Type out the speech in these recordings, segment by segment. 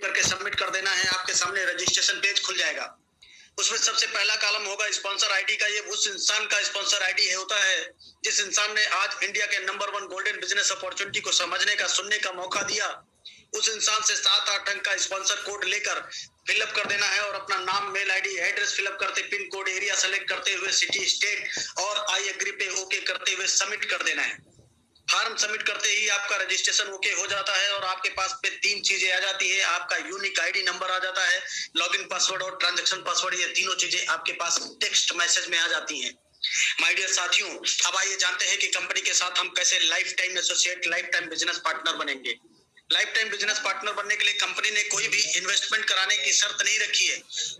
करके सबमिट कर देना है। आपके सामने रजिस्ट्रेशन पेज खुल जाएगा। उसमें सबसे पहला कॉलम होगा स्पॉन्सर आईडी का। ये उस इंसान का स्पॉन्सर आईडी होता है जिस इंसान ने आज इंडिया के नंबर 1 गोल्डन बिजनेस अपॉर्चुनिटी को समझने का, सुनने का मौका दिया। उस इंसान से 7-8 अंक का स्पॉन्सर कोड लेकर फिलअप कर देना है और अपना नाम, मेल आईडी, एड्रेस फिलअप करते, पिन कोड, एरिया सेलेक्ट करते हुए, सिटी, स्टेट और आई एग्री पे ओके करते हुए सबमिट कर देना है। फॉर्म सबमिट करते ही आपका रजिस्ट्रेशन ओके हो जाता है और आपके पास पे 3 चीजें आ जाती है। आपका यूनिक आईडी नंबर आ जाता है, लॉगिन पासवर्ड और ट्रांजैक्शन पासवर्ड। ये तीनों चीजें आपके पास टेक्स्ट मैसेज में आ जाती हैं। माय डियर साथियों, अब आइए जानते हैं कि कंपनी के साथ हम कैसे life time associate, life time business partner बनेंगे। लाइफ टाइम बिजनेस पार्टनर बनने के लिए कंपनी ने कोई भी इन्वेस्टमेंट कराने की शर्त नहीं रखी है।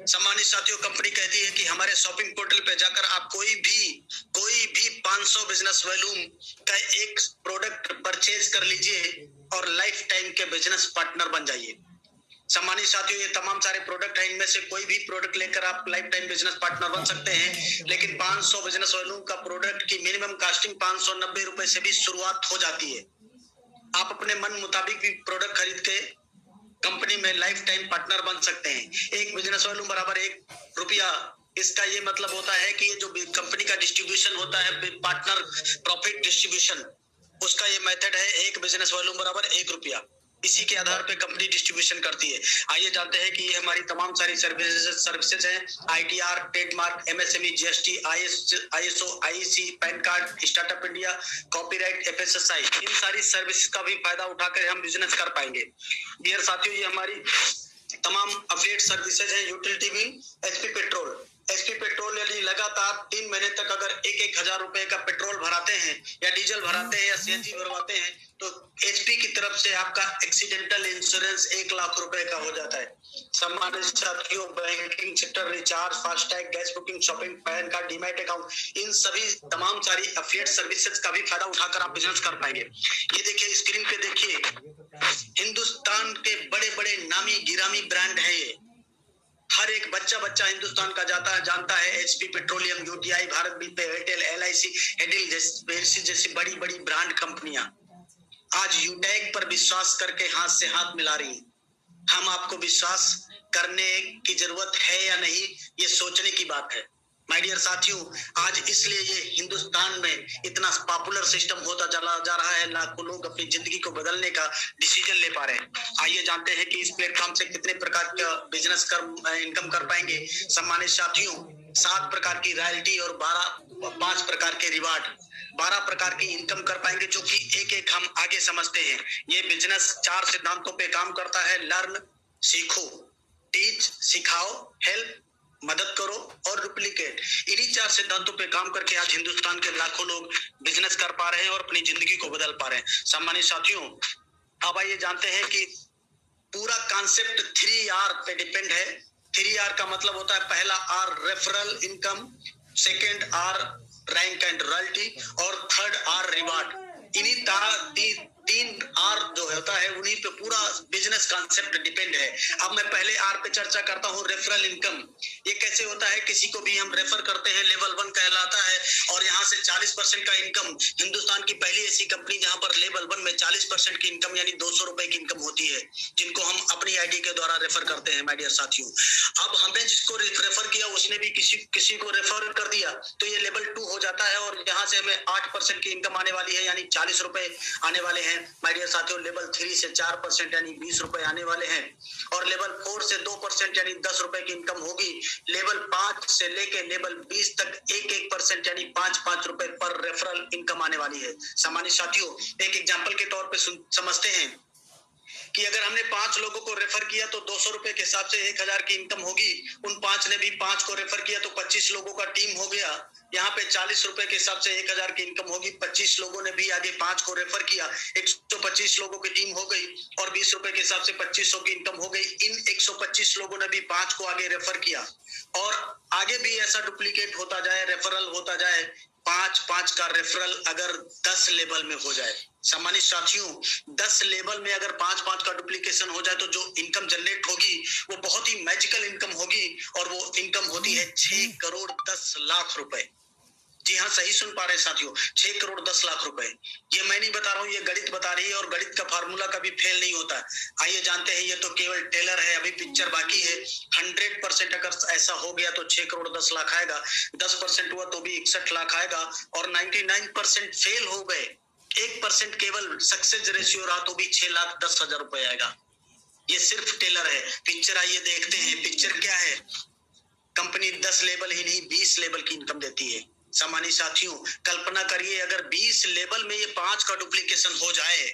सम्मानित साथियों, कंपनी कहती है कि हमारे शॉपिंग पोर्टल पे जाकर आप कोई भी 500 बिजनेस वॉल्यूम का एक प्रोडक्ट परचेज कर लीजिए और लाइफ टाइम के बिजनेस पार्टनर बन जाइए। सम्मानित साथियों, ये तमाम सारे प्रोडक्ट हैं, इनमें से कोई भी प्रोडक्ट लेकर आप लाइफ टाइम बिजनेस पार्टनर बन सकते हैं। लेकिन 500 बिजनेस वॉल्यूम का प्रोडक्ट की मिनिमम कास्टिंग 590 रुपए से भी शुरुआत हो जाती है। आप अपने मन मुताबिक भी प्रोडक्ट खरीद के कंपनी में लाइफ टाइम पार्टनर बन सकते हैं। एक बिजनेस वॉल्यूम बराबर 1 रुपया। इसका ये मतलब होता है कि ये जो कंपनी का डिस्ट्रीब्यूशन होता है, पार्टनर प्रॉफिट डिस्ट्रीब्यूशन, उसका ये मेथड है। एक बिजनेस वॉल्यूम बराबर 1 रुपया। इसी के आधार पे कंपनी डिस्ट्रीब्यूशन करती है। आइए जानते हैं कि ये हमारी तमाम सारी सर्विसेज हैं। ITR, trademark, MSME, GST, ISO, IEC, pan card, startup India, copyright, FSSAI, इन सारी सर्विसेज का भी फायदा उठाकर हम बिजनेस कर पाएंगे। डियर साथियों, ये हमारी तमाम अफिलिएट सर्विसेज हैं। यूटिलिटी बिल, एचपी पेट्रोल यदि लगातार 3 महीने तक अगर 1,000 रुपए का पेट्रोल भराते हैं या डीजल भराते हैं या CNG भरवाते हैं तो एचपी की तरफ से आपका एक्सीडेंटल इंश्योरेंस 1 लाख रुपए का हो जाता है। सम्मानित साथियों, banking sector, recharge, FASTag, gas booking, shopping, PAN card, demat account, इन सभी तमाम सारी अफिलिएट सर्विसेज का भी फायदा उठाकर आप बिजनेस कर पाएंगे। ये देखिए, स्क्रीन पे देखिए, हिंदुस्तान के बड़े बड़े नामी गिरामी ब्रांड है ये। हर एक बच्चा हिंदुस्तान का जानता है। HP petroleum, UTI, Bharat bill pay, Airtel, LIC, एडिल जैसी बड़ी बड़ी ब्रांड कंपनियां आज यूटैग पर विश्वास करके हाथ से हाथ मिला रही हैं। हम आपको विश्वास करने की जरूरत है या नहीं, ये सोचने की बात है। माय डियर साथियों, आज इसलिए ये हिंदुस्तान में इतना पॉपुलर सिस्टम होता चला जा रहा है। लाखों लोग अपनी जिंदगी को बदलने का डिसीजन ले पा रहे हैं। आइए जानते हैं कि इस प्लेटफॉर्म से कितने प्रकार का बिजनेस इनकम कर पाएंगे। सम्मानित साथियों, 7 प्रकार की रॉयल्टी और 5 प्रकार के रिवार्ड, 12 प्रकार की इनकम कर पाएंगे, जो कि एक हम आगे समझते हैं। ये बिजनेस 4 सिद्धांतों पे काम करता है। लर्न, सीखो, टीच, सिखाओ, हेल्प, मदद करो और डुप्लीकेट। इन्हीं 4 सिद्धांतों पे काम करके आज हिंदुस्तान के लाखों लोग बिजनेस कर पा रहे हैं और अपनी जिंदगी को बदल पा रहे हैं। सम्मानित साथियों, अब आइए जानते हैं कि पूरा कॉन्सेप्ट 3R पे डिपेंड है। 3R का मतलब होता है, पहला R referral income, second R rank and royalty और थर्ड R रिवार्ड। इन्हीं 3R जो होता है उन्हीं पे पूरा बिजनेस कॉन्सेप्ट डिपेंड है। अब मैं पहले R पे चर्चा करता हूँ, रेफरल इनकम। ये कैसे होता है? किसी को भी हम रेफर करते हैं, लेवल 1 कहलाता है और यहाँ से 40% का इनकम। हिंदुस्तान की पहली ऐसी कंपनी जहाँ पर लेवल 1 में 40% की इनकम यानी 200 रुपए की इनकम होती है, जिनको हम अपनी आईडी के द्वारा रेफर करते हैं। माय डियर साथियों, अब हमें जिसको रेफर किया उसने भी किसी को रेफर कर दिया तो ये लेवल 2 हो जाता है और यहाँ से हमें 8% की इनकम आने वाली है, यानी 40 रुपए आने वाले हैं। माय डियर साथियों, लेवल 3 से 4% यानी 20 रुपए आने वाले हैं और लेवल 4 से 2% यानी 10 रुपए की इनकम होगी। लेवल 5 से लेके लेवल 20 तक 1% यानी 5 रुपए पर रेफरल इनकम आने वाली है। सम्मानित साथियों, एक एग्जांपल के तौर पे समझते हैं कि अगर हमने 5 लोगों को रेफर किया तो 200 रुपए के हिसाब से 1000 की इनकम होगी। उन 5 ने भी 5 को रेफर किया तो 25 लोगों का टीम हो गया। यहाँ पे 40 रुपए के हिसाब से 1000 की इनकम होगी। 25 लोगों ने भी आगे 5 को रेफर किया, 125 लोगों की टीम हो गई और 20 रुपए के हिसाब से 2500 की इनकम हो गई। इन 125 लोगों ने भी 5 को आगे रेफर किया और आगे भी ऐसा डुप्लीकेट होता जाए, रेफरल होता जाए। 5 का रेफरल अगर 10 लेवल में हो जाए, सम्मानित साथियों, 10 लेवल में अगर 5 का डुप्लीकेशन हो जाए तो जो इनकम जनरेट होगी वो बहुत ही मैजिकल इनकम होगी और वो इनकम होती है 6 करोड़ 10 लाख रुपए। जी हाँ, सही सुन पा रहे हैं साथियों, 6 करोड़ 10 लाख रुपए। ये मैं नहीं बता रहा हूँ, ये गणित बता रही है और गणित का फार्मूला कभी फेल नहीं होता। आइए जानते हैं, ये तो केवल टेलर है, अभी पिक्चर बाकी है। 100% अगर ऐसा हो गया तो 6 करोड़ 10 लाख आएगा, 10% हुआ तो भी 61 लाख आएगा, और 99% फेल हो गए, 1% केवल सक्सेस रेशियो रहा तो भी 6,10,000 रुपए आएगा। ये सिर्फ टेलर है। पिक्चर आइए देखते हैं, पिक्चर क्या है। कंपनी 10 लेवल ही नहीं 20 लेवल की इनकम देती है। सामान्य साथियों, कल्पना करिए अगर 20 लेवल में ये 5 का डुप्लीकेशन हो जाए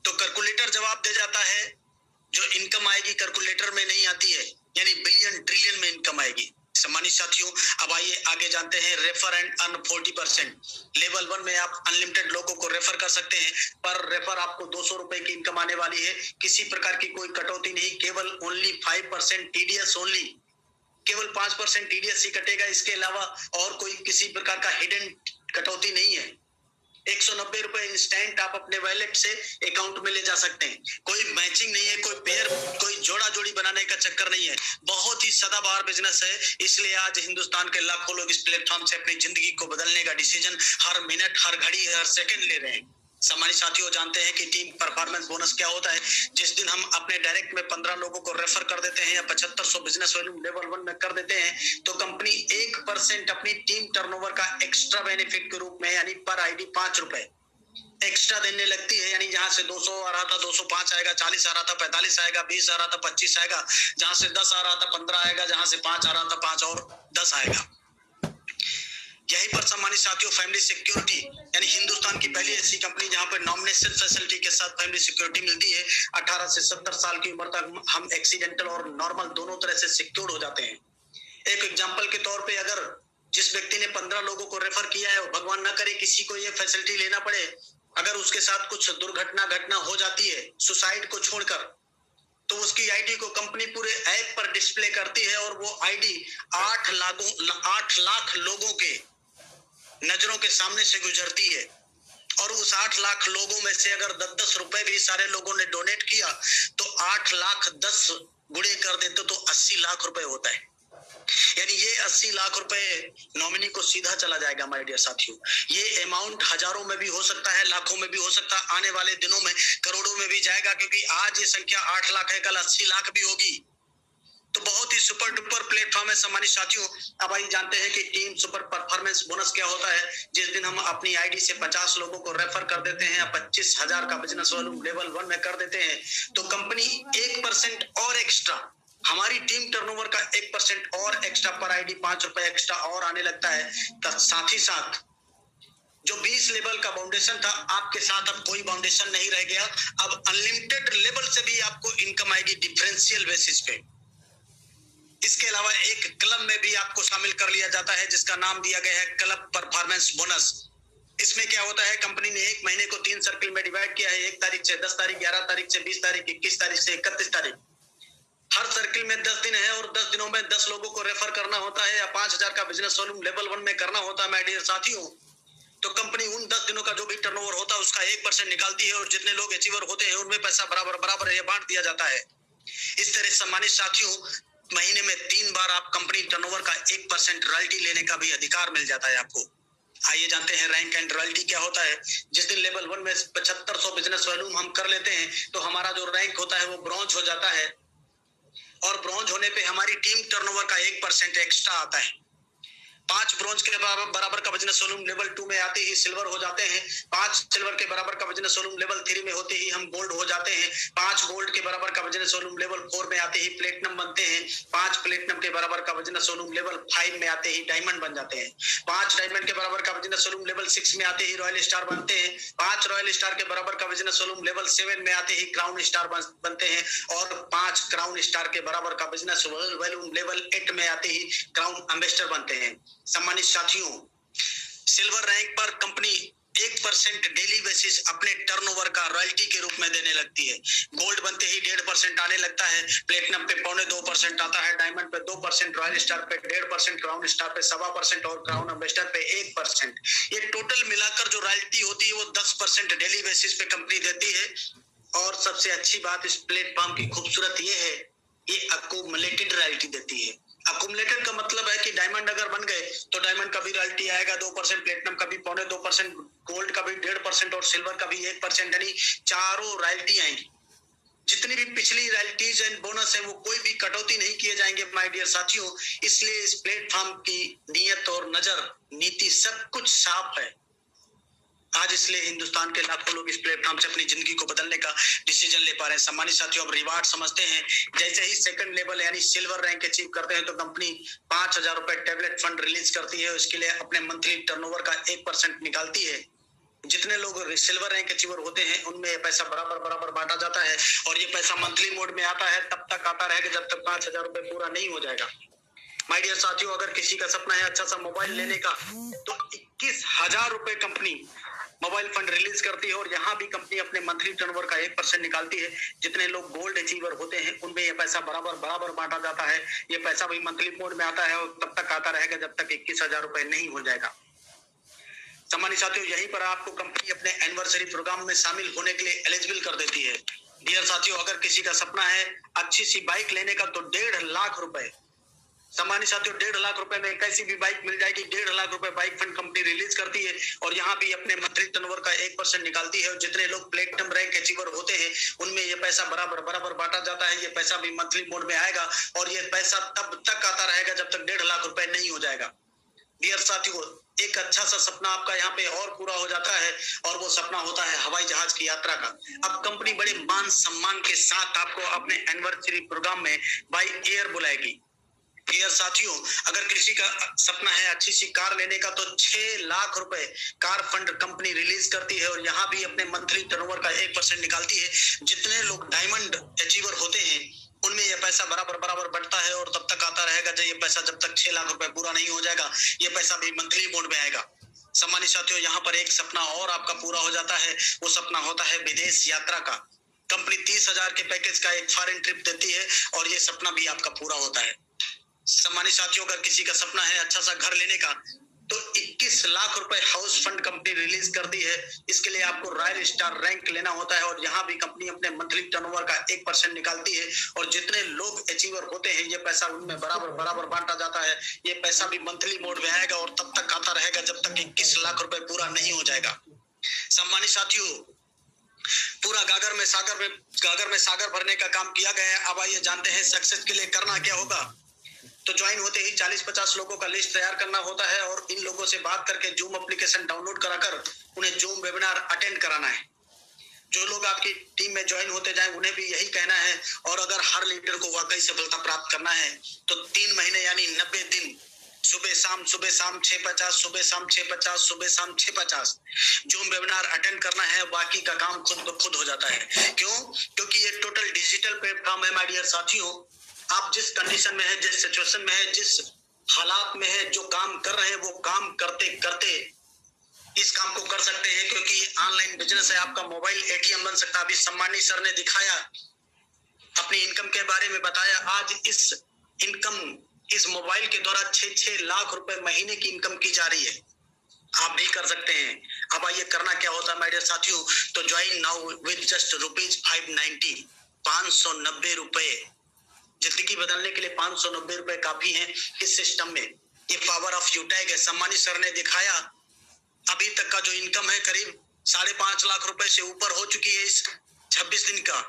तो कैलकुलेटर जवाब दे जाता है, जो इनकम आएगी कैलकुलेटर में नहीं आती है, यानी बिलियन ट्रिलियन में इनकम आएगी। सम्मानित साथियों, अब आइए आगे जानते हैं। Refer and earn 40%। लेवल 1 में आप अनलिमिटेड लोगों को रेफर कर सकते हैं, पर रेफर आपको 200 रुपए की इनकम आने वाली है। किसी प्रकार की कोई कटौती नहीं, केवल ओनली 5% टीडीएस ओनली, केवल 5% टीडीएस ही कटेगा। इसके अलावा और कोई किसी प्रकार का हिडन कटौती नहीं है। 190 रुपए इंस्टेंट आप अपने वॉलेट से अकाउंट में ले जा सकते हैं। कोई मैचिंग नहीं है, कोई पेयर, कोई जोड़ा जोड़ी बनाने का चक्कर नहीं है। बहुत ही सदाबहार बिजनेस है, इसलिए आज हिंदुस्तान के लाखों लोग इस प्लेटफॉर्म से अपनी जिंदगी को बदलने का डिसीजन हर मिनट, हर घड़ी, हर सेकंड ले रहे हैं। सम्मानित साथियों, जानते हैं कि टीम परफॉर्मेंस बोनस क्या होता है। जिस दिन हम अपने डायरेक्ट में 15 लोगों को रेफर कर देते हैं या 7500 बिजनेस वॉल्यूम लेवल 1 में कर देते हैं, तो कंपनी 1% अपनी टीम टर्नओवर का एक्स्ट्रा बेनिफिट के रूप में, यानी पर आईडी 5 रुपए एक्स्ट्रा देने लगती है। यानी जहां से 200 आ रहा था 205 आएगा, 40 आ रहा था 45 आएगा, 20 आ रहा था 25 आएगा, जहां से 10 आ रहा था 15 आएगा, जहां से 5 आ रहा था 5 और 10 आएगा। यहीं पर सम्मानित साथियों, फैमिली सिक्योरिटी, यानी हिंदुस्तान की पहली ऐसी कंपनी जहां पर नॉमिनेशन फैसिलिटी के साथ फैमिली सिक्योरिटी मिलती है। 18 से 70 साल की उम्र तक हम एक्सीडेंटल और नॉर्मल दोनों तरह से सिक्योर्ड हो जाते हैं। एक एग्जांपल के तौर पे, अगर जिस व्यक्ति ने 15 लोगों को रेफर किया है, भगवान ना करे किसी को ये फैसिलिटी लेना पड़े, अगर उसके साथ कुछ घटना हो जाती है सुसाइड को छोड़कर, तो उसकी आईडी को कंपनी पूरे ऐप पर डिस्प्ले करती है और वो आईडी 8 लाख लोगों के नजरों के सामने से गुजरती है। और उस 8 लाख लोगों में से अगर 10-10 रुपए भी सारे लोगों ने डोनेट किया तो 8 लाख 10 गुणे कर देते तो 80 लाख रुपए होता है। यानी ये 80 लाख रुपए नॉमिनी को सीधा चला जाएगा। माय डियर साथियों, ये अमाउंट हजारों में भी हो सकता है, लाखों में भी हो सकता है, आने वाले दिनों में करोड़ों में भी जाएगा, क्योंकि आज ये संख्या 8 लाख है, कल 80 लाख भी होगी। तो बहुत ही सुपर डुपर प्लेटफॉर्म है सम्मानित साथियों। अब आइए जानते हैं कि टीम सुपर परफॉर्मेंस बोनस क्या होता है। जिस दिन हम अपनी आईडी से 50 लोगों को रेफर कर देते हैं या 25,000 का बिजनेस वॉल्यूम लेवल 1 में कर देते हैं, तो कंपनी 1% और एक्स्ट्रा, हमारी टीम टर्नओवर का 1% और एक्स्ट्रा पर आईडी 5 रुपए एक्स्ट्रा और आने लगता है। साथ ही साथ जो 20 लेवल का फाउंडेशन था, आपके साथ अब कोई फाउंडेशन नहीं रह गया। अब अनलिमिटेड लेवल से भी आपको इनकम आएगी डिफरेंशियल बेसिस पे। इसके अलावा एक क्लब में भी आपको शामिल कर लिया जाता है, जिसका नाम दिया गया है क्लब परफॉर्मेंस बोनस। इसमें क्या होता है, कंपनी ने एक महीने को 3 सर्किल में डिवाइड किया है। 1 तारीख से 10 तारीख, 11 तारीख से 20 तारीख, 21 तारीख से 31 तारीख। हर सर्किल में 10 दिन है और 10 दिनों में 10 लोगों को रेफर करना होता है या 5,000 का बिजनेस वॉल्यूम लेवल 1 में करना होता है। माय डियर साथियों, तो कंपनी उन 10 दिनों का जो भी टर्नओवर होता है उसका 1% निकालती है, और जितने लोग अचीवर होते हैं उनमें पैसा बराबर ये बांट दिया जाता है। इस तरह सम्मानित साथियों, महीने में 3 बार आप कंपनी टर्नओवर का 1% रॉयल्टी लेने का भी अधिकार मिल जाता है आपको। आइए जानते हैं रैंक एंड रॉयल्टी क्या होता है। जिस दिन लेवल 1 में 7500 बिजनेस वॉल्यूम हम कर लेते हैं, तो हमारा जो रैंक होता है वो ब्रॉन्ज हो जाता है, और ब्रॉन्ज होने पे हमारी टीम टर्नओवर का 1% एक्स्ट्रा आता है। 5 ब्रॉन्ज के बराबर का बिजनेस वॉल्यूम लेवल 2 में आते ही सिल्वर हो जाते हैं। 5 सिल्वर के बराबर का बिजनेस वॉल्यूम लेवल 3 में होते ही हम गोल्ड हो जाते हैं। 5 गोल्ड के बराबर का बिजनेस वॉल्यूम लेवल 4 में आते ही प्लेटिनम बनते हैं। 5 प्लेटिनम के बराबर का बिजनेस वॉल्यूम लेवल 5 में आते ही डायमंड बन जाते हैं। 5 डायमंड के बराबर का बिजनेस वॉल्यूम लेवल 6 में आते ही रॉयल स्टार बनते हैं। 5 रॉयल स्टार के बराबर का बिजनेस वॉल्यूम लेवल 7 में आते ही क्राउन स्टार बनते हैं, और 5 क्राउन स्टार के बराबर का बिजनेस वॉल्यूम लेवल 8 में आते ही क्राउन एम्बेसडर बनते हैं। सम्मानित साथियों, सिल्वर रैंक पर कंपनी 1% डेली बेसिस अपने टर्नओवर का रॉयल्टी के रूप में देने लगती है। गोल्ड बनते ही 1.5% आने लगता है, प्लेटिनम पे 0.25% आता है, डायमंड पे 2%, रॉयल स्टार पे 1.5%, क्राउन स्टार पे 1.25% और क्राउन एम्बेसडर पे 1%। ये टोटल मिलाकर जो रॉयल्टी होती है वो 10% डेली बेसिस पे कंपनी देती है। और सबसे अच्छी बात इस प्लेटफॉर्म की खूबसूरत ये है, ये अक्यूमुलेटेड रॉयल्टी देती है। अकुमुलेटेड का मतलब है कि डायमंड अगर बन गए तो डायमंड का भी रॉयल्टी आएगा 2%, प्लेटिनम का भी 2.25%, गोल्ड का भी 1.5% और सिल्वर का भी 1%, यानी चारों रॉयल्टी आएंगी। जितनी भी पिछली रॉयल्टीज एंड बोनस है वो कोई भी कटौती नहीं किए जाएंगे माय डियर साथियों। इसलिए इस प्लेटफॉर्म की नीयत और नजर, नीति सब कुछ साफ है आज। इसलिए हिंदुस्तान के लाखों लोग इस प्लेटफॉर्म से अपनी जिंदगी को बदलने का डिसीजन ले पा रहे हैं। सम्मानित साथियों, अब रिवार्ड समझते हैं। जैसे ही सेकंड लेवल यानी सिल्वर रैंक अचीव करते हैं तो कंपनी 5,000 रुपए टैबलेट फंड रिलीज करती है। इसके लिए अपने मंथली टर्नओवर का 1% निकालती है। जितने लोग सिल्वर रैंक अचीवर होते हैं उनमें पैसा बराबर बांटा जाता है और ये पैसा मंथली मोड में आता है, तब तक आता रहेगा जब तक 5,000 रुपए पूरा नहीं हो जाएगा। माय डियर साथियों, अगर किसी का सपना है अच्छा सा मोबाइल लेने का तो 21,000 रुपए कंपनी मोबाइल फंड रिलीज करती है और यहाँ भी कंपनी अपने मंथली टर्नओवर का 1% निकालती है। जितने लोग गोल्ड अचीवर होते हैं उनमें ये पैसा बराबर बांटा जाता है। ये पैसा भी मंथली मोड में आता है और तब तक आता रहेगा जब तक 21,000 रुपए नहीं हो जाएगा। सम्मानित साथियों, यहीं पर आपको कंपनी अपने एनिवर्सरी प्रोग्राम में शामिल होने के लिए एलिजिबल कर देती है। डियर साथियों, अगर किसी का सपना है अच्छी सी बाइक लेने का तो 1.5 लाख रुपए, सम्मानित साथियों 1.5 लाख रुपए में कैसी भी बाइक मिल जाएगी। 1.5 लाख रुपए बाइक फंड कंपनी रिलीज करती है और यहाँ भी अपने मंथली टर्नओवर का 1% निकालती है। और जितने लोग प्लेटिनम रैंक अचीवर होते हैं उनमें ये पैसा बराबर बांटा जाता है। ये पैसा भी मंथली मोड में आएगा और ये पैसा तब तक आता रहेगा जब तक 1.5 लाख रुपए नहीं हो जाएगा। डियर साथियों, एक अच्छा सा सपना आपका यहाँ पे और पूरा हो जाता है और वो सपना होता है हवाई जहाज की यात्रा का। अब कंपनी बड़े मान सम्मान के साथ आपको अपने एनिवर्सरी प्रोग्राम में बाय एयर बुलाएगी। डियर साथियों, अगर किसी का सपना है अच्छी सी कार लेने का तो 6 लाख रुपए कार फंड कंपनी रिलीज करती है और यहाँ भी अपने मंथली टर्नओवर का 1% निकालती है। जितने लोग डायमंड अचीवर होते हैं उनमें यह पैसा बराबर बढ़ता है और तब तक आता रहेगा जब ये पैसा जब तक 6 लाख रुपए पूरा नहीं हो जाएगा। ये पैसा भी मंथली मोड में आएगा। सम्मानित साथियों, यहाँ पर एक सपना और आपका पूरा हो जाता है। वो सपना होता है विदेश यात्रा का। कंपनी 30,000 के पैकेज का एक फॉरेन ट्रिप देती है और ये सपना भी आपका पूरा होता है। सम्मानित साथियों, अगर किसी का सपना है अच्छा सा घर लेने का तो 21 लाख रुपए हाउस फंड कंपनी रिलीज करती है। इसके लिए आपको रॉयल स्टार रैंक लेना होता है और यहाँ भी कंपनी अपने मंथली टर्नओवर का 1% निकालती है और जितने लोग अचीवर होते हैं ये पैसा उनमें बराबर बांटा जाता है। ये पैसा भी मंथली मोड में आएगा और तब तक आता रहेगा जब तक 21 लाख रुपए पूरा नहीं हो जाएगा। सम्मानित साथियों, पूरा गागर में सागर भरने का काम किया गया है। अब आइए जानते हैं सक्सेस के लिए करना क्या होगा। तो ज्वाइन होते ही 40-50 लोगों का लिस्ट तैयार करना होता है और इन लोगों से बात करके जूम एप्लीकेशन डाउनलोड कराकर उन्हें जूम वेबिनार अटेंड कराना है। जो लोग आपकी टीम में ज्वाइन होते जाएं उन्हें भी यही कहना है। और अगर हर लीडर को वाकई सफलता प्राप्त करना है तो 3 महीने यानी 90 दिन सुबह शाम 6:50, सुबह शाम 6:50, सुबह शाम 6:50 जूम वेबिनार अटेंड करना है। बाकी का काम खुद ब खुद हो जाता है। क्यों? क्योंकि ये टोटल डिजिटल प्लेटफॉर्म है। माय डियर साथियों, आप जिस कंडीशन में है, जिस सिचुएशन में है, जिस हालात में है, जो काम कर रहे हैं वो काम करते करते इस काम को कर सकते हैं। क्योंकि ये ऑनलाइन बिजनेस है। आपका मोबाइल एटीएम बन सकता है। अभी सम्मानी सर ने दिखाया, अपनी इनकम के बारे में बताया। आज इस मोबाइल के द्वारा 6 लाख रुपए महीने की इनकम की जा रही है। आप भी कर सकते हैं। अब आइए करना क्या होता है माय डियर साथियों। तो ज्वाइन नाउ विद जस्ट ₹590, 590 रुपए। जिंदगी बदलने के लिए 590 रुपए काफी हैं इस सिस्टम में। ये पावर ऑफ यूटैग है। सम्मानित सर ने दिखाया अभी तक का जो इनकम है करीब 5.5 लाख रुपए से ऊपर हो चुकी है इस 26 दिन का।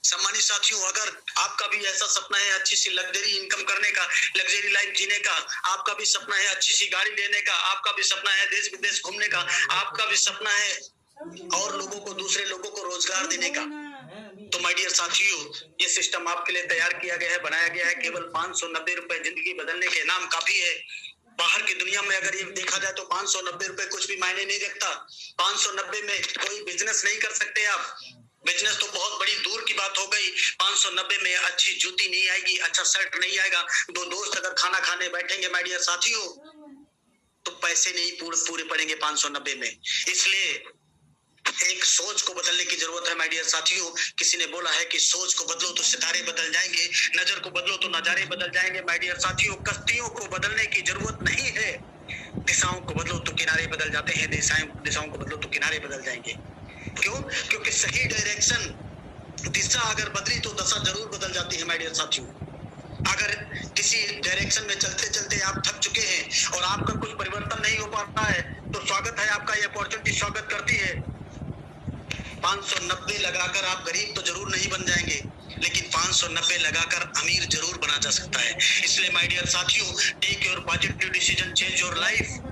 सम्मानित साथियों, अगर आपका भी ऐसा सपना है अच्छी सी लग्जरी इनकम करने का, लग्जरी लाइफ जीने का, आपका भी सपना है अच्छी सी गाड़ी लेने का, आपका भी सपना है देश विदेश घूमने का, आपका भी सपना है और दूसरे लोगों को रोजगार देने का, तो माय डियर साथियों ये सिस्टम आपके लिए तैयार किया गया है, बनाया गया है। केवल 590 रुपए जिंदगी बदलने के नाम काफी है। बाहर की दुनिया में अगर ये देखा जाए तो 590 रुपए कुछ भी मायने नहीं रखता। 590 में कोई बिजनेस नहीं कर सकते आप। बिजनेस तो बहुत बड़ी दूर की बात हो गई। 590 में अच्छी जूती नहीं आएगी, अच्छा शर्ट नहीं आएगा। 2 दोस्त अगर खाना खाने बैठेंगे माय डियर साथियों तो पैसे नहीं पूरे पड़ेंगे 590 में। इसलिए एक सोच को बदलने की जरूरत है माय डियर साथियों। किसी ने बोला है कि सोच को बदलो तो सितारे बदल जाएंगे, नजर को बदलो तो नजारे बदल जाएंगे। माय डियर साथियों, कश्तियों को बदलने की जरूरत नहीं है, दिशाओं को बदलो तो किनारे बदल जाते हैं। दिशाओं को बदलो तो किनारे बदल जाएंगे। क्यों? क्योंकि सही डायरेक्शन, दिशा अगर बदली तो दशा जरूर बदल जाती है माय डियर साथियों। अगर किसी डायरेक्शन में चलते चलते आप थक चुके हैं और आपका कुछ परिवर्तन नहीं हो पा रहा है, तो स्वागत है आपका, ये अपॉर्चुनिटी स्वागत करती है। 590 लगाकर आप गरीब तो जरूर नहीं बन जाएंगे, लेकिन 590 लगाकर अमीर जरूर बना जा सकता है। इसलिए माय डियर साथियों, take your positive decision, change your life.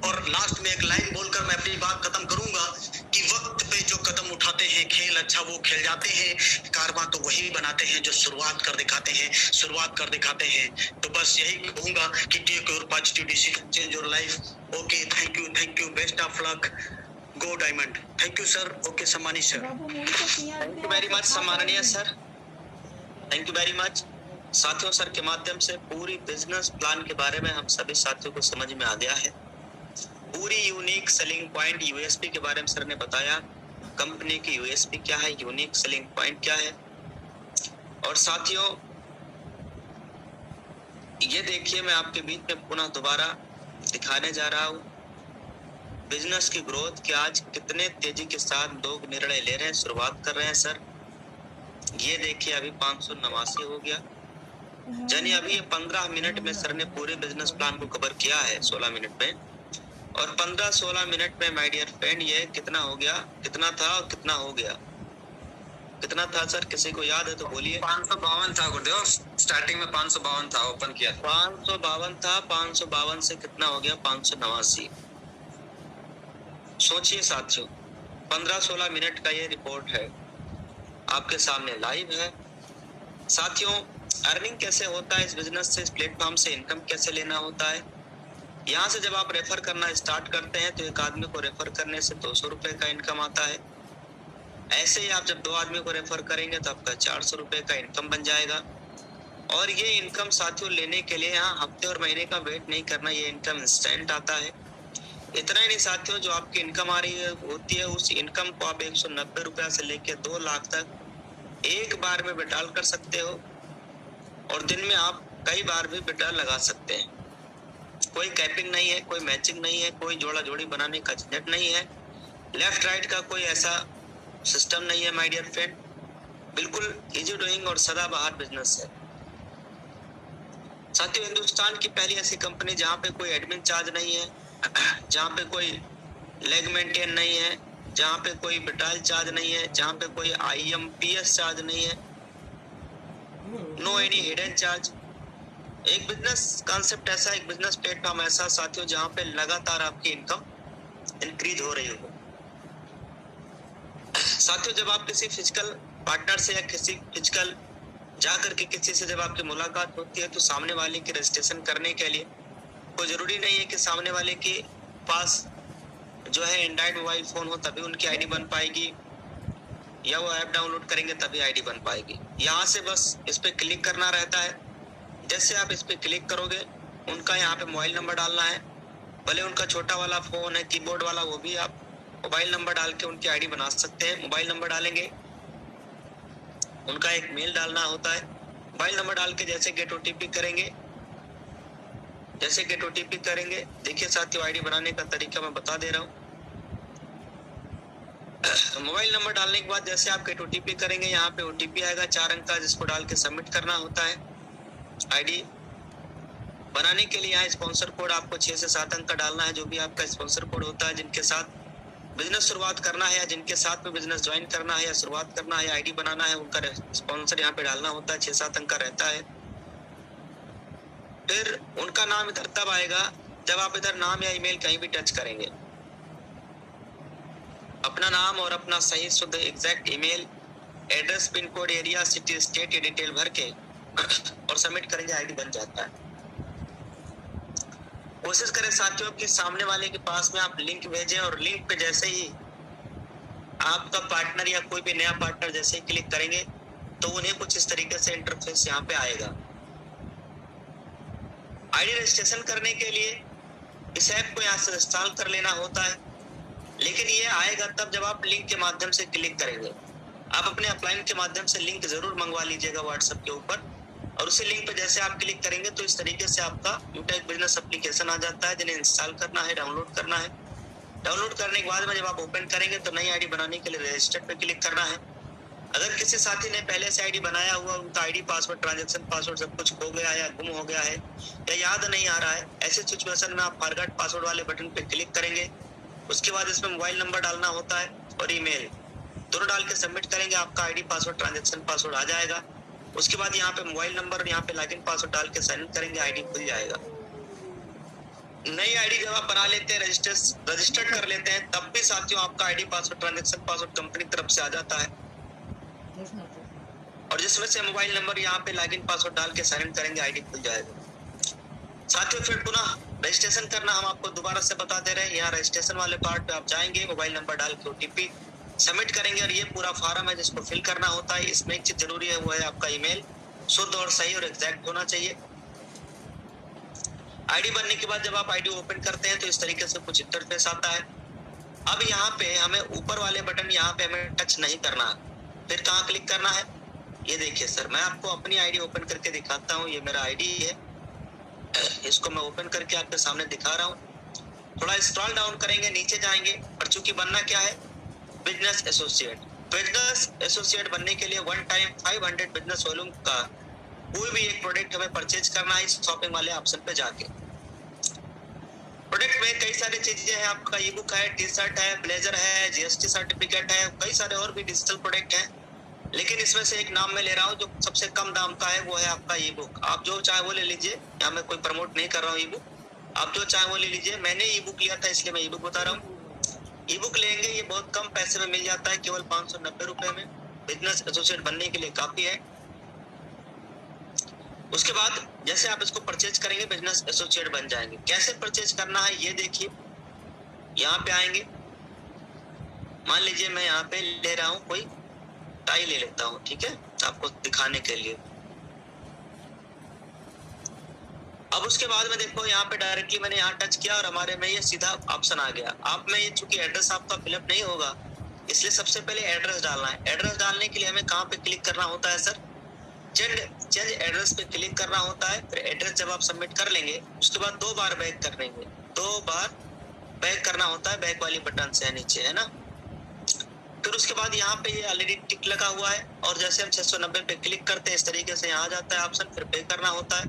और लास्ट में एक लाइन बोलकर मैं अपनी बात खत्म करूंगा कि वक्त पे जो कदम उठाते हैं, खेल अच्छा वो खेल जाते हैं, कारवां तो वही बनाते हैं जो शुरुआत कर दिखाते हैं। तो बस यही कहूंगा कि take your positive decision, change your life. Okay, thank you, best of luck, go diamond. Thank you sir. Okay सम्मानित sir. Thank you very much सम्माननीय sir, thank you very much. साथियों, सर के माध्यम से पूरी बिजनेस प्लान के बारे में हम सभी साथियों को समझ में आ गया है। पूरी यूनिक सेलिंग पॉइंट यूएसपी के बारे में सर ने बताया, कंपनी की यूएसपी क्या है, यूनिक सेलिंग पॉइंट क्या है। और साथियों, ये देखिए, मैं आपके बीच में पुनः दोबारा दिखाने जा रहा हूँ बिजनेस की ग्रोथ कि आज कितने तेजी के साथ लोग निर्णय ले रहे हैं, शुरुआत कर रहे हैं। सर ये देखिए, अभी 589 हो गया, यानी अभी ये 15 मिनट में सर ने पूरे बिजनेस प्लान को कवर किया है 16 मिनट में। और 15-16 मिनट में माय डियर फ्रेंड ये कितना हो गया, कितना था और कितना हो गया, कितना था सर, किसी को याद है तो बोलिए। 552 था गुरुदेव, स्टार्टिंग में 552 था, ओपन किया 552 था, 552 से कितना हो गया 589। सोचिए साथियों, 15-16 मिनट का ये रिपोर्ट है, आपके सामने लाइव है। साथियों, अर्निंग कैसे होता है इस बिजनेस से, इस प्लेटफॉर्म से इनकम कैसे लेना होता है। यहाँ से जब आप रेफर करना स्टार्ट करते हैं तो एक आदमी को रेफर करने से 200 रुपए का इनकम आता है। ऐसे ही आप जब 2 आदमी को रेफर करेंगे तो आपका 400 रुपए का इनकम बन जाएगा। और ये इनकम साथियों लेने के लिए यहाँ हफ्ते और महीने का वेट नहीं करना, ये इनकम इंस्टेंट आता है। इतना ही नहीं साथियों, जो आपकी इनकम आ रही होती है उस इनकम को आप 190 रुपया से लेकर 2 लाख तक एक बार में विड्रॉल कर सकते हो। और दिन में आप कई बार भी विड्रॉल लगा सकते हैं। कोई कैपिंग नहीं है, कोई मैचिंग नहीं है, कोई जोड़ा जोड़ी बनाने का झंझट नहीं है, लेफ्ट राइट का कोई ऐसा सिस्टम नहीं है माय डियर फ्रेंड। बिल्कुल इजी डूइंग और सदाबहार बिजनेस है। साथियों, हिंदुस्तान की पहली ऐसी कंपनी जहाँ पे कोई एडमिन चार्ज नहीं है, जहाँ पे कोई लेग मेंटेन नहीं है, जहाँ पे कोई विड्रॉल चार्ज नहीं है, जहाँ पे कोई IMPS चार्ज नहीं है, नो एनी हिडन चार्ज। एक बिजनेस कॉन्सेप्ट ऐसा, एक बिजनेस प्लेटफॉर्म ऐसा साथियों जहाँ पे लगातार आपकी इनकम इंक्रीज हो रही हो। साथियों, जब आप किसी फिजिकल पार्टनर से या किसी फिजिकल जाकर के किसी से जब आपकी मुलाकात होती है तो सामने वाले की रजिस्ट्रेशन करने के लिए कोई जरूरी नहीं है कि सामने वाले के पास जो है एंड्रॉइड मोबाइल फोन हो तभी उनकी आईडी बन पाएगी, या वो ऐप डाउनलोड करेंगे तभी आईडी बन पाएगी। यहाँ से बस इस पे क्लिक करना रहता है। जैसे आप इस पे क्लिक करोगे, उनका यहाँ पे मोबाइल नंबर डालना है, भले उनका छोटा वाला फोन है कीबोर्ड वाला, वो भी आप मोबाइल नंबर डाल के उनकी आईडी बना सकते हैं। मोबाइल नंबर डालेंगे, उनका एक मेल डालना होता है, मोबाइल नंबर डाल के जैसे गेट OTP करेंगे, देखिए साथियों आईडी बनाने का तरीका मैं बता दे रहा हूँ। मोबाइल नंबर डालने के बाद जैसे आप गेट OTP करेंगे, यहाँ पे OTP आएगा 4 अंक का, जिसको डाल के सबमिट करना होता है। आईडी बनाने के लिए यहाँ स्पॉन्सर कोड आपको 6 से 7 अंक का डालना है, जो भी आपका स्पॉन्सर कोड होता है, जिनके साथ बिजनेस शुरुआत करना है या जिनके साथ में बिजनेस ज्वाइन करना है या शुरुआत करना है या आईडी बनाना है, उनका स्पॉन्सर यहाँ पे डालना होता है, 6-7 अंक का रहता है। फिर उनका नाम इधर तब आएगा जब आप इधर नाम या ईमेल कहीं भी टच करेंगे। अपना नाम और अपना सही शुद्ध exact email address, pin code, area, city, state ये डिटेल भर के और सबमिट करेंगे, आईडी बन जाता है। कोशिश करें साथियों कि सामने वाले के पास में आप लिंक भेजें और लिंक पे जैसे ही आपका पार्टनर या कोई भी नया पार्टनर जैसे ही क्लिक करेंगे तो उन्हें कुछ इस तरीके से इंटरफेस यहाँ पे आएगा। आईडी रजिस्ट्रेशन करने के लिए इस ऐप को यहाँ से इंस्टॉल कर लेना होता है, लेकिन ये आएगा तब जब आप लिंक के माध्यम से क्लिक करेंगे। आप अपने अपलाइन के माध्यम से लिंक जरूर मंगवा लीजिएगा व्हाट्सएप के ऊपर, और उसी लिंक पे जैसे आप क्लिक करेंगे तो इस तरीके से आपका यूटेक बिजनेस एप्लीकेशन आ जाता है, जिन्हें इंस्टॉल करना है, डाउनलोड करना है। डाउनलोड करने के बाद में जब आप ओपन करेंगे तो नई आईडी बनाने के लिए रजिस्टर पे क्लिक करना है। अगर किसी साथी ने पहले से आईडी बनाया हुआ, उनका आईडी पासवर्ड, ट्रांजैक्शन पासवर्ड सब कुछ खो गया या गुम हो गया है या याद नहीं आ रहा है, ऐसे सिचुएशन में आप फॉरगेट पासवर्ड वाले बटन पे क्लिक करेंगे। उसके बाद इसमें मोबाइल नंबर डालना होता है और ईमेल दोनों डाल के सबमिट करेंगे, आपका आईडी पासवर्ड, ट्रांजैक्शन पासवर्ड आ जाएगा। उसके बाद यहाँ पे मोबाइल नंबर और यहाँ पे लॉगिन पासवर्ड डाल के साइन इन करेंगे, आईडी खुल जाएगा। नई आईडी जब आप बना लेते हैं, रजिस्टर्ड कर लेते हैं, तब भी साथियों आपका ID password, transaction password company की तरफ से आ जाता है और जिसमें से मोबाइल नंबर यहाँ पे लॉगिन पासवर्ड डाल के साइन इन करेंगे, आईडी खुल जाएगा। साथियों फिर पुनः रजिस्ट्रेशन करना हम आपको दोबारा से बता दे रहे हैं। यहाँ रजिस्ट्रेशन वाले पार्ट पे आप जाएंगे, मोबाइल नंबर डाल के ओटीपी सबमिट करेंगे और ये पूरा फॉर्म है जिसको फिल करना होता है। इसमें एक चीज जरूरी है, वो है आपका ईमेल शुद्ध और सही और एग्जैक्ट होना चाहिए। आईडी बनने के बाद जब आप आईडी ओपन करते हैं तो इस तरीके से कुछ इंटरफेस आता है। अब यहाँ पे हमें ऊपर वाले बटन यहाँ पे हमें टच नहीं करना है, फिर कहाँ क्लिक करना है, ये देखिए सर, मैं आपको अपनी आईडी ओपन करके दिखाता हूँ। ये मेरा आईडी है, इसको मैं ओपन करके आपके सामने दिखा रहा हूँ। थोड़ा स्क्रॉल डाउन करेंगे, नीचे जाएंगे और चूंकि बनना क्या है, बिजनेस एसोसिएट। बिजनेस एसोसिएट बनने के लिए 1 टाइम 500 बिजनेस वॉल्यूम का कोई भी एक प्रोडक्ट हमें परचेज करना है इस शॉपिंग वाले ऑप्शन पे जाके। प्रोडक्ट में कई सारी चीजें हैं, आपका ई बुक है, टी शर्ट है, ब्लेजर है, जीएसटी सर्टिफिकेट है, कई सारे और भी डिजिटल प्रोडक्ट हैं, लेकिन इसमें से एक नाम मैं ले रहा हूँ जो सबसे कम दाम का है, वो है आपका ई बुक। आप जो चाहे वो ले लीजिए, यहाँ मैं कोई प्रमोट नहीं कर रहा हूँ ई बुक, आप जो चाहे वो ले लीजिए। मैंने ई बुक लिया था इसलिए मैं ई बुक बता रहा हूँ। ई बुक लेंगे, ये बहुत कम पैसे में मिल जाता है, केवल 590 रुपए में। बिजनेस एसोसिएट बनने के लिए काफी है। उसके बाद जैसे आप इसको परचेज करेंगे, बिजनेस एसोसिएट बन जाएंगे। कैसे परचेज करना है ये देखिए, यहाँ पे आएंगे, मान लीजिए मैं यहाँ पे ले रहा हूँ, कोई टाई ले लेता हूँ, ठीक है, आपको दिखाने के लिए। अब उसके बाद में देखो यहाँ पे डायरेक्टली मैंने यहाँ टच किया और हमारे में ये सीधा ऑप्शन आ गया। आप में ये चूंकि एड्रेस आपका फिलअप नहीं होगा, इसलिए सबसे पहले एड्रेस डालना है। एड्रेस डालने के लिए हमें कहाँ पे क्लिक करना होता है सर, चेंज एड्रेस पे क्लिक करना होता है। फिर एड्रेस जब आप सबमिट कर लेंगे, उसके बाद 2 बार बैक कर लेंगे, 2 बार बैक करना होता है, बैक वाली बटन से नीचे, है ना। फिर उसके बाद यहाँ पे ये ऑलरेडी टिक लगा हुआ है और जैसे हम 690 पे क्लिक करते हैं, इस तरीके से यहाँ आ जाता है ऑप्शन। फिर पे करना होता है।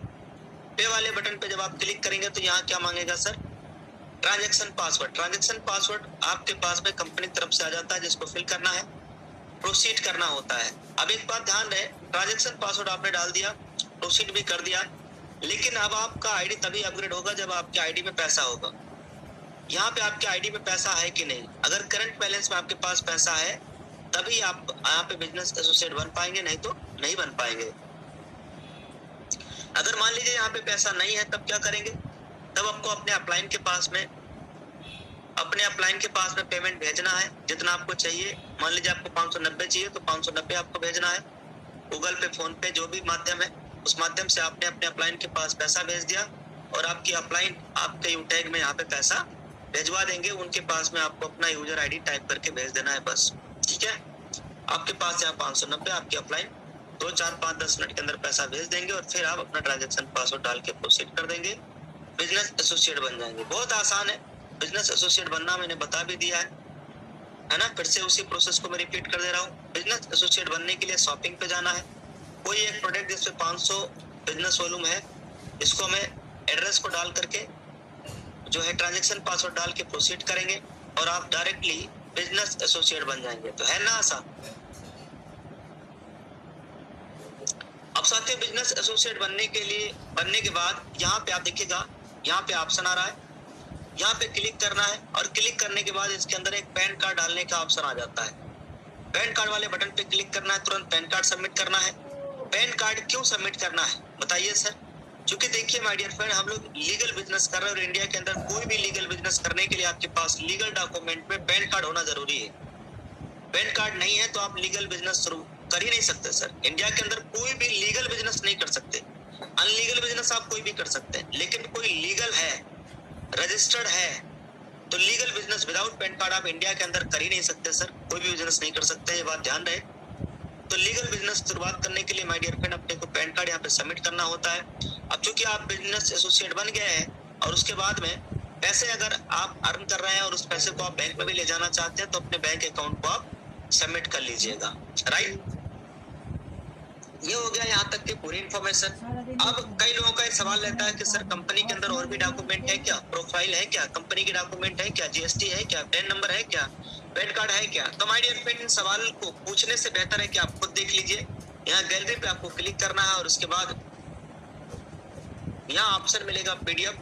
पे वाले बटन पे जब आप क्लिक करेंगे तो यहाँ क्या मांगेगा sir, transaction password. Transaction password आपके पास में कंपनी की तरफ से आ जाता है, जिसको फिल करना है, प्रोसीड करना होता है। अब एक बात ध्यान रहे, ट्रांजैक्शन पासवर्ड आपने डाल दिया, प्रोसीड भी कर दिया, लेकिन अब आपका आईडी तभी अपग्रेड होगा जब आपके आईडी में पैसा होगा। यहाँ पे आपके आईडी में पैसा है कि नहीं, अगर करंट बैलेंस में आपके पास पैसा है तभी आप यहाँ पे बिजनेस एसोसिएट बन पाएंगे, नहीं तो नहीं बन पाएंगे। अगर मान लीजिए यहाँ पे पैसा नहीं है, तब क्या करेंगे, तब आपको अपने अपलाइन के पास में पेमेंट भेजना है जितना आपको चाहिए। मान लीजिए आपको 590 चाहिए तो 590 आपको भेजना है। गूगल पे, फोन पे, जो भी माध्यम है, उस माध्यम से आपने अपने अपलाइन के पास पैसा भेज दिया और आपकी अपलाइन आपके यूटैग में यहाँ पे पैसा भेजवा देंगे। उनके पास में आपको अपना यूजर आईडी टाइप करके भेज देना है, बस, ठीक है। आपके पास यहाँ 590, आपकी अपलाइन 2, 4, 5, 10 मिनट के अंदर पैसा भेज देंगे और फिर आप अपना ट्रांजैक्शन पासवर्ड डाल के प्रोसीड कर देंगे, बिजनेस एसोसिएट बन जाएंगे। बहुत आसान है बिजनेस एसोसिएट बनना, मैंने बता भी दिया है ना। फिर से उसी प्रोसेस को मैं रिपीट कर दे रहा हूँ। बिजनेस एसोसिएट बनने के लिए शॉपिंग पे जाना है, कोई एक प्रोडक्ट जिसपे 500 बिजनेस वॉल्यूम है, इसको हमें एड्रेस को डाल करके जो है ट्रांजैक्शन पासवर्ड डाल के प्रोसीड करेंगे और आप डायरेक्टली बिजनेस एसोसिएट बन जाएंगे। तो है ना आसान। अब साथियों बिजनेस एसोसिएट बनने के बाद यहाँ पे आप देखिएगा, यहाँ पे ऑप्शन आ रहा है, यहाँ पे क्लिक करना है और क्लिक करने के बाद इसके अंदर एक पैन कार्ड डालने का ऑप्शन आ जाता है। पैन कार्ड वाले बटन पे क्लिक करना है, तुरंत पैन कार्ड सबमिट करना है। पैन कार्ड क्यों सबमिट करना है बताइए सर। क्योंकि देखिए माय डियर फ्रेंड, हम लोग लीगल बिजनेस कर रहे हैं और इंडिया के अंदर कोई भी लीगल बिजनेस करने के लिए आपके पास लीगल डॉक्यूमेंट में पैन कार्ड होना जरूरी है। पैन कार्ड नहीं है तो आप लीगल बिजनेस शुरू कर ही नहीं सकते सर। इंडिया के अंदर कोई भी लीगल बिजनेस नहीं कर सकते, अनलीगल बिजनेस आप कोई भी कर सकते हैं, लेकिन कोई लीगल है, रजिस्टर्ड है, तो legal business without pan card आप इंडिया के अंदर कर ही नहीं सकते सर। कोई भी बिजनेस नहीं कर सकते, ये बात ध्यान रहे। तो लीगल बिजनेस शुरुआत करने के लिए माय डियर फ्रेंड अपने को पैन कार्ड यहाँ पे सबमिट करना होता है। अब चूंकि आप बिजनेस एसोसिएट बन गए हैं और उसके बाद में पैसे अगर आप अर्न कर रहे हैं और उस पैसे को आप बैंक में भी ले जाना चाहते हैं तो अपने बैंक अकाउंट को आप सबमिट कर लीजिएगा। राइट, ये हो गया यहाँ तक की पूरी इन्फॉर्मेशन। अब कई लोगों का एक सवाल रहता है कि सर कंपनी के अंदर और भी डॉक्यूमेंट है क्या, प्रोफाइल है क्या, कंपनी के डॉक्यूमेंट है क्या, जीएसटी है क्या, पैन नंबर है क्या, पैन कार्ड है क्या। तो माय डियर फ्रेंड, इन सवाल को पूछने से बेहतर है कि आप खुद देख लीजिए। यहाँ गैलरी पे आपको क्लिक करना है और उसके बाद यहाँ ऑप्शन मिलेगा पीडीएफ,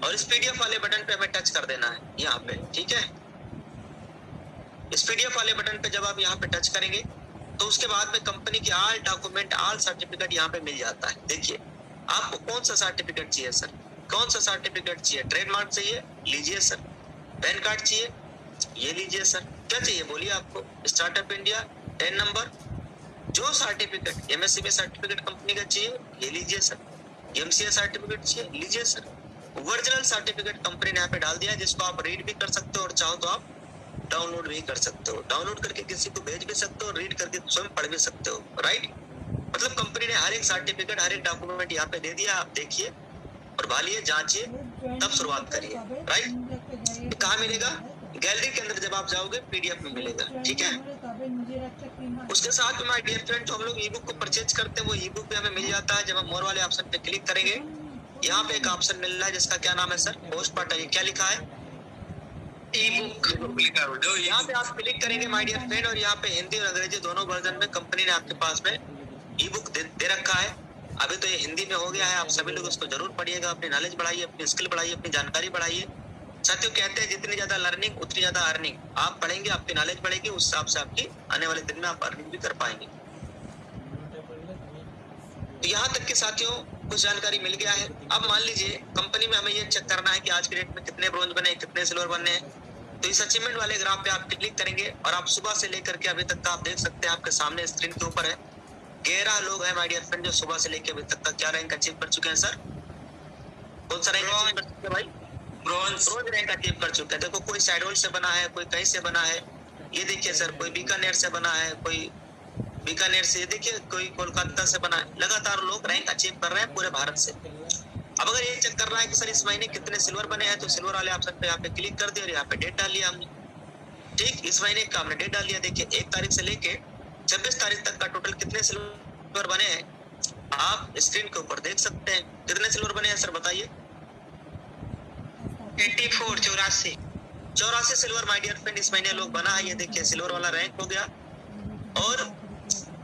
और इस पीडीएफ वाले बटन पे हमें टच कर देना है यहाँ पे। ठीक है, इस पीडीएफ वाले बटन पे जब आप यहाँ पे टच करेंगे तो उसके बाद में कंपनी के ऑल डॉक्यूमेंट, ऑल सर्टिफिकेट यहाँ पे मिल जाता है। देखिए आपको कौन सा सर्टिफिकेट चाहिए सर, कौन सा सर्टिफिकेट चाहिए, ट्रेडमार्क चाहिए, लीजिए सर। पैन कार्ड चाहिए, ये लीजिए सर। क्या चाहिए बोलिए आपको, स्टार्टअप इंडिया, पैन नंबर, जो सर्टिफिकेट, एमएससीबी सर्टिफिकेट कंपनी का चाहिए ये लीजिए सर, एमसीए सर्टिफिकेट चाहिए लीजिए सर। ओरिजिनल सर्टिफिकेट कंपनी ने यहाँ पे डाल दिया है, जिसको आप रीड भी कर सकते हो और चाहो तो आप डाउनलोड भी कर सकते हो। डाउनलोड करके किसी को भेज भी सकते हो, रीड करके स्वयं पढ़ भी सकते हो। राइट, मतलब कंपनी ने हर एक सर्टिफिकेट, हर एक डॉक्यूमेंट यहाँ पे दे दिया। आप देखिए और भालिए, जांचिए, तब शुरुआत करिए। राइट, कहाँ मिलेगा, गैलरी के अंदर जब आप जाओगे पीडीएफ में मिलेगा। ठीक है, उसके साथ में माय डियर फ्रेंड, जो हम लोग ई बुक को परचेज करते हैं वो ई बुक भी हमें मिल जाता है। जब हम मोर वाले ऑप्शन पे क्लिक करेंगे, यहाँ पे एक ऑप्शन मिल रहा है जिसका क्या नाम है सर, पोस्ट पार्टल। क्या लिखा है, ई बुक लिखा है। यहाँ पे आप क्लिक करेंगे माय डियर फ्रेंड, और यहाँ पे हिंदी और अंग्रेजी दोनों वर्जन में कंपनी ने आपके पास में ई बुक दे रखा है। अभी तो ये हिंदी में हो गया है, आप सभी लोग इसको जरूर पढ़िएगा, अपनी नॉलेज बढ़ाइए, अपनी स्किल बढ़ाइए, अपनी जानकारी बढ़ाइए। साथियों कहते हैं जितनी ज्यादा लर्निंग उतनी ज्यादा अर्निंग। आप पढ़ेंगे, आपकी नॉलेज बढ़ेगी, उस हिसाब से आपकी आने वाले दिन में आप अर्निंग भी कर पाएंगे। तो यहाँ तक के साथियों कुछ जानकारी मिल गया है। अब मान लीजिए कंपनी में हमें ये चेक करना है कि आज के डेट में कितने ब्रोंज बने, कितने सिल्वर बने। तो इस अचीवमेंट वाले ग्राफ पे आप क्लिक करेंगे और आप सुबह से लेकर के अभी तक का आप देख सकते हैं, आपके सामने स्क्रीन के ऊपर है 11 लोग हैं माय डियर फ्रेंड, जो सुबह से लेकर अभी तक का क्या रैंक अचीव कर चुके हैं सर, कौन सा रैंक अचीव कर चुके हैं भाई, ब्रॉन्ज रैंक अचीव कर चुके हैं। देखो कोई साइडोल से बना है, कोई कहीं से बना है, ये देखिए सर, कोई बीकानेर से बना है, कोई बीकानेर से, देखिए कोई कोलकाता से बना है। लगातार लोग रैंक अचीव कर रहे हैं पूरे भारत से। अब अगर ये चेक करना है कि सर इस महीने कितने सिल्वर बने हैं, तो सिल्वर वाले ऑप्शन पे यहाँ पे क्लिक कर दिया और यहाँ पे डेट डाल लिया हमने। ठीक, इस महीने का हमने डेट डाल दिया। देखिए 1 तारीख से लेके 26 तारीख तक का टोटल कितने सिल्वर बने हैं आप स्क्रीन के ऊपर देख सकते हैं। कितने सिल्वर बने हैं सर बताइए, 84 84 सिल्वर माय डियर फ्रेंड इस महीने लोग बना है। ये देखिए सिल्वर वाला रैंक हो गया। और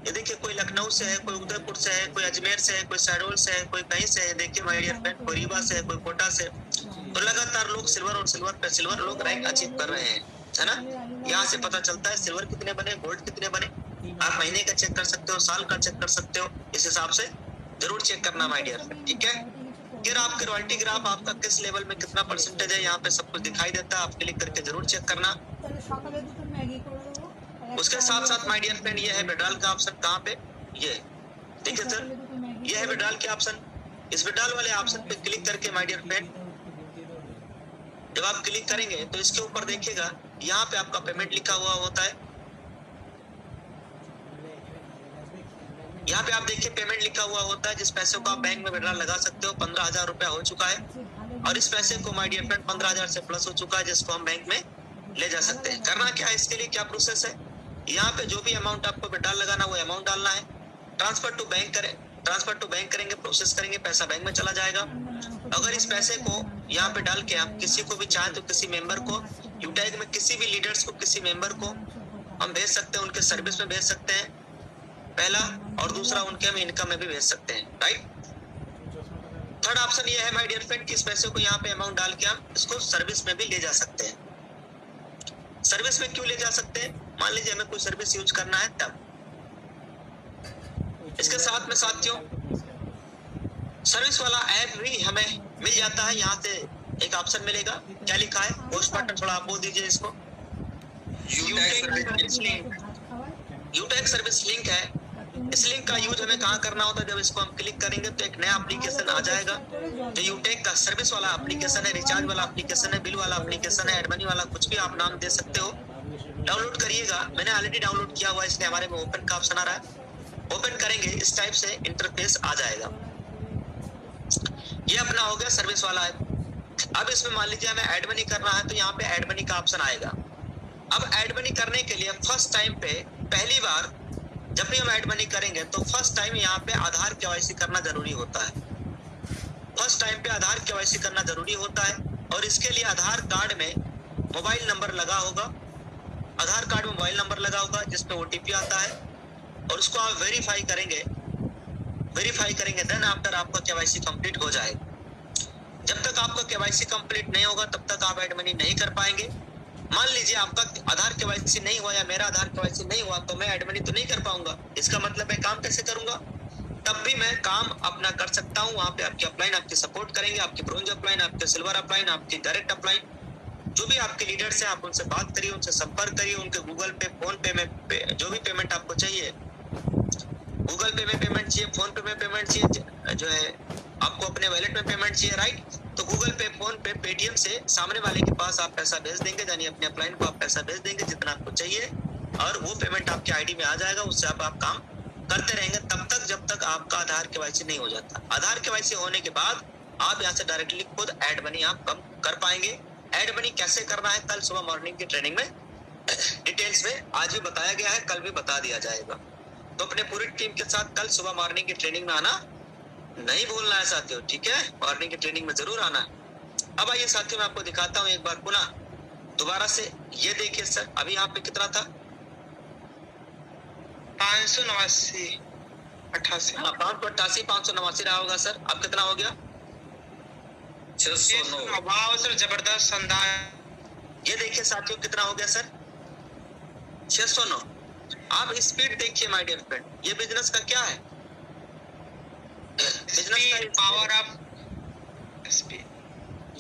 ये देखिए कोई लखनऊ से है, कोई उदयपुर से है, कोई अजमेर से है, कोई शहडोल से है, कोई कहीं से है। देखिए माय डियर फ्रेंड, कोई रीवा से है, कोई कोटा से। तो लगातार लोग सिल्वर और सिल्वर पे सिल्वर लोग रैंक अचीव कर रहे हैं, है ना। यहाँ से पता चलता है सिल्वर कितने बने, गोल्ड कितने बने। आप महीने का चेक कर सकते हो, साल का चेक कर सकते हो, इस हिसाब से जरूर चेक करना माय डियर फ्रेंड। ठीक है, फिर आपके रॉयल्टी ग्राफ आपका किस लेवल में कितना परसेंटेज है यहाँ पे सब कुछ दिखाई देता है। आप क्लिक करके जरूर चेक करना। उसके साथ साथ माय डियर फ्रेंड ये है विड्रॉल का ऑप्शन। कहाँ पे, ये देखिए सर, ये है विड्रॉल के ऑप्शन। इस विड्रॉल वाले ऑप्शन पे क्लिक करके माय डियर फ्रेंड जब आप क्लिक करेंगे तो इसके ऊपर देखिएगा यहाँ पे आपका पेमेंट लिखा हुआ होता है। यहाँ पे आप देखिए पेमेंट लिखा हुआ होता है, जिस पैसे को आप बैंक में विड्रॉल लगा सकते हो। 15,000 रुपया हो चुका है और इस पैसे को माय डियर फ्रेंड 15,000 से प्लस हो चुका है, जिसको हम बैंक में ले जा सकते हैं। करना क्या है, इसके लिए क्या प्रोसेस है, यहाँ पे जो भी अमाउंट आपको विड्रॉल लगाना वो अमाउंट डालना है। ट्रांसफर टू बैंक करें, ट्रांसफर टू बैंक करेंगे, प्रोसेस करेंगे, पैसा बैंक में चला जाएगा। अगर इस पैसे को यहाँ पे डाल के आप किसी को भी चाहें तो किसी मेंबर को, यूटैग में किसी भी लीडर्स को, किसी मेंबर को हम भेज सकते हैं, उनके सर्विस में भेज सकते हैं पहला, और दूसरा उनके हम इनकम में भी भेज सकते हैं। राइट, थर्ड ऑप्शन ये है माय डियर फ्रेंड कि इस पैसे को यहाँ पे अमाउंट डाल के हम इसको सर्विस में भी ले जा सकते हैं। सर्विस में क्यों ले जा सकते हैं, मान लीजिए हमें कोई सर्विस यूज करना है तब। इसके साथ में साथियों सर्विस वाला ऐप भी हमें मिल जाता है। यहाँ से एक ऑप्शन मिलेगा, क्या लिखा है, पोस्ट बटन, थोड़ा आप बोल दीजिए इसको। यूटैग सर्विस लिंक है। इस लिंक का यूज हमें कहाँ करना होता है, जब इसको हम क्लिक करेंगे तो एक नया एप्लीकेशन आ जाएगा जो यूटैग का सर्विस वाला एप्लीकेशन है, रिचार्ज वाला एप्लीकेशन है, बिल वाला एप्लीकेशन है, एडमनी वाला, कुछ भी आप नाम दे सकते हो। डाउनलोड करिएगा, मैंने ऑलरेडी डाउनलोड किया हुआ है, इसलिए हमारे में ओपन का ऑप्शन आ रहा है। ओपन करेंगे इस टाइप से इंटरफेस आ जाएगा। ये अपना हो गया सर्विस वाला है। अब इसमें मान लीजिए हमें ऐड मनी करना है तो यहाँ पे ऐड मनी का ऑप्शन आएगा। अब ऐड मनी करने के लिए फर्स्ट टाइम पे पहली बार जब भी हम ऐड मनी करेंगे तो फर्स्ट टाइम यहाँ पे आधार केवाईसी करना जरूरी होता है। फर्स्ट टाइम पे आधार केवाईसी करना जरूरी होता है और इसके लिए आधार कार्ड में मोबाइल नंबर लगा होगा, आधार कार्ड में मोबाइल नंबर लगा होगा जिसमें ओटीपी आता है और उसको आप वेरीफाई करेंगे देन आफ्टर आपका केवाईसी कंप्लीट हो जाएगा। जब तक आपका केवाईसी कंप्लीट नहीं होगा तब तक आप ऐड मनी नहीं कर पाएंगे। मान लीजिए आपका आधार केवाईसी नहीं हुआ या मेरा आधार केवाईसी नहीं हुआ तो मैं ऐड मनी तो नहीं कर पाऊंगा। इसका मतलब मैं काम कैसे करूंगा? तब भी मैं काम अपना कर सकता हूँ। वहां पे आपकी अपलाइन आपकी सपोर्ट करेंगे, आपकी ब्रोंज अपलाइन, आपके सिल्वर अपलाइन, आपकी डायरेक्ट अपलाइन, जो भी आपके लीडर्स हैं आप उनसे बात करिए, उनसे संपर्क करिए, उनके गूगल पे, फोन पे में जो भी पेमेंट आपको चाहिए, गूगल पे में पेमेंट चाहिए, फोन पे में पेमेंट चाहिए, जो है आपको अपने वॉलेट में पेमेंट चाहिए, राइट? तो गूगल पे, फोन पे, पेटीएम से सामने वाले के पास आप पैसा भेज देंगे, यानी अपने अपलाइन को आप पैसा भेज देंगे जितना आपको चाहिए और वो पेमेंट आपके आईडी में आ जाएगा। उससे आप काम करते रहेंगे तब तक जब तक आपका आधार केवाईसी नहीं हो जाता। आधार केवाईसी होने के बाद आप यहाँ से डायरेक्टली खुद ऐड मनी आप कम कर पाएंगे। ऐड मनी कैसे करना है कल सुबह मॉर्निंग की ट्रेनिंग में डिटेल्स में आज भी बताया गया है, कल भी बता दिया जाएगा। तो अपने पूरी टीम के साथ कल सुबह मॉर्निंग की ट्रेनिंग में आना नहीं भूलना है साथियों, ठीक है? मॉर्निंग की ट्रेनिंग में जरूर आना है। अब आइए साथियों, मैं आपको दिखाता हूँ एक बार पुनः दोबारा से। ये देखिए सर, अभी यहाँ पे कितना था? 589 88 588 589 रहा होगा सर। अब कितना हो गया? 609। वाह सर, जबरदस्त अंदाज। ये देखिए साथियों कितना हो गया सर? 609। आप स्पीड देखिए माय डियर फ्रेंड, ये बिजनेस का क्या है? बिजनेस का पावर ऑफ स्पीड।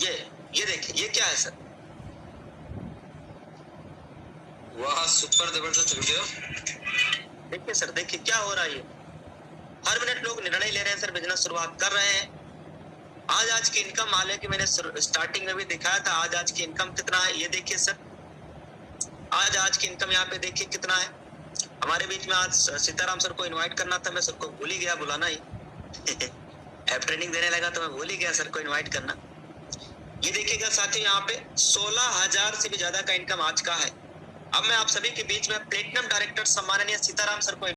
ये देखिए ये क्या है सर? वाह, सुपर जबरदस्त वीडियो। देखिए सर, देखिए क्या हो रहा है। हर मिनट लोग निर्णय ले रहे हैं सर, बिजनेस शुरुआत कर रहे हैं। आज की इनकम, हालांकि मैंने स्टार्टिंग में भी दिखाया था आज की इनकम कितना है। ये देखिए सर, आज की इनकम यहाँ पे देखिए कितना है। हमारे बीच में आज सीताराम सर को इनवाइट करना था, मैं सर को भूल ही गया बुलाना ही ऐप ट्रेनिंग देने लगा तो मैं भूल ही गया सर को इनवाइट करना। ये देखिएगा साथियों, यहाँ पे 16,000 से भी ज्यादा का इनकम आज का है। अब मैं आप सभी के बीच में प्लेटिनम डायरेक्टर सम्माननीय सीताराम सर को